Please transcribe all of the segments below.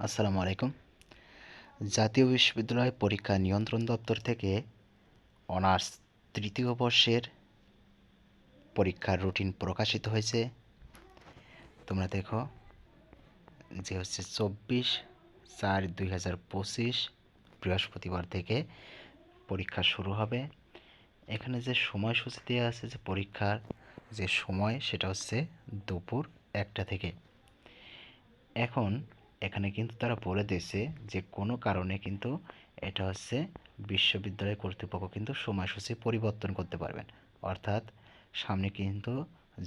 আসসালামু আলাইকুম। জাতীয় বিশ্ববিদ্যালয় পরীক্ষা নিয়ন্ত্রণ দপ্তর থেকে অনার্স তৃতীয় বর্ষের পরীক্ষার রুটিন প্রকাশিত হয়েছে। তোমরা দেখো যে 24/4/2025 বৃহস্পতিবার থেকে পরীক্ষা শুরু হবে। এখানে যে সময়সূচি দেওয়া আছে, যে পরীক্ষার যে সময় সেটা হচ্ছে দুপুর 1টা থেকে। এখন এখানে কিন্তু তারা বলে দিয়েছে যে কোনো কারণে কিন্তু এটা হচ্ছে বিশ্ববিদ্যালয় কর্তৃপক্ষ কিন্তু সময়সূচি পরিবর্তন করতে পারবেন। অর্থাৎ সামনে কিন্তু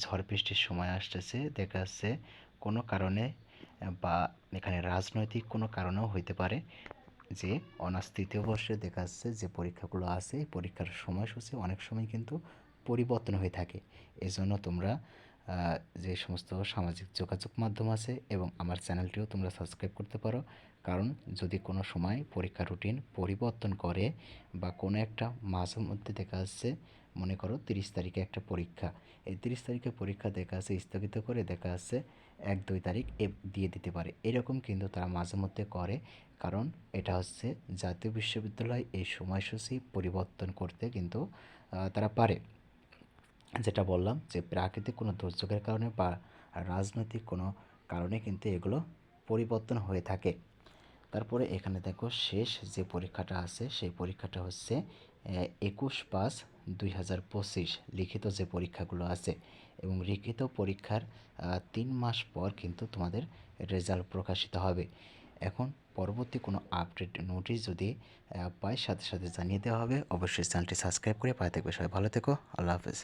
ঝড় বৃষ্টির সময় আসতেছে, দেখা যাচ্ছে কোনো কারণে বা এখানে রাজনৈতিক কোনো কারণেও হইতে পারে যে অনার্স তৃতীয় বর্ষে দেখা যাচ্ছে যে পরীক্ষাগুলো আছে, পরীক্ষার সময়সূচি অনেক সময় কিন্তু পরিবর্তন হয়ে থাকে। এজন্য তোমরা যে সমস্ত সামাজিক যোগাযোগ মাধ্যম আছে এবং আমার চ্যানেলটিও তোমরা সাবস্ক্রাইব করতে পারো। কারণ যদি কোনো সময় পরীক্ষা রুটিন পরিবর্তন করে বা কোনো একটা মাঝের মধ্যে দেখা যাচ্ছে, মনে করো 30 তারিখে একটা পরীক্ষা, এই 30 তারিখে পরীক্ষা দেখা যাচ্ছে স্থগিত করে দেখা যাচ্ছে 1-2 তারিখ দিয়ে দিতে পারে। এরকম কিন্তু তারা মাঝে মধ্যে করে, কারণ এটা হচ্ছে জাতীয় বিশ্ববিদ্যালয় এই সময়সূচি পরিবর্তন করতে কিন্তু তারা পারে। যেটা বললাম যে প্রাকৃতিক কোনো দুর্যোগের কারণে বা রাজনৈতিক কোনো কারণে কিন্তু এগুলো পরিবর্তন হয়ে থাকে। তারপরে এখানে দেখো শেষ যে পরীক্ষাটা আছে সেই পরীক্ষাটা হচ্ছে 21/5/2025 লিখিত যে পরীক্ষাগুলো আছে, এবং লিখিত পরীক্ষার 3 মাস পর কিন্তু তোমাদের রেজাল্ট প্রকাশিত হবে। এখন পরবর্তী কোনো আপডেট নোটিশ যদি পাই সাথে সাথে জানিয়ে দেওয়া হবে। অবশ্যই চ্যানেলটি সাবস্ক্রাইব করে পাশে থাকবে। সবাই ভালো থেকো। আল্লাহ হাফেজ।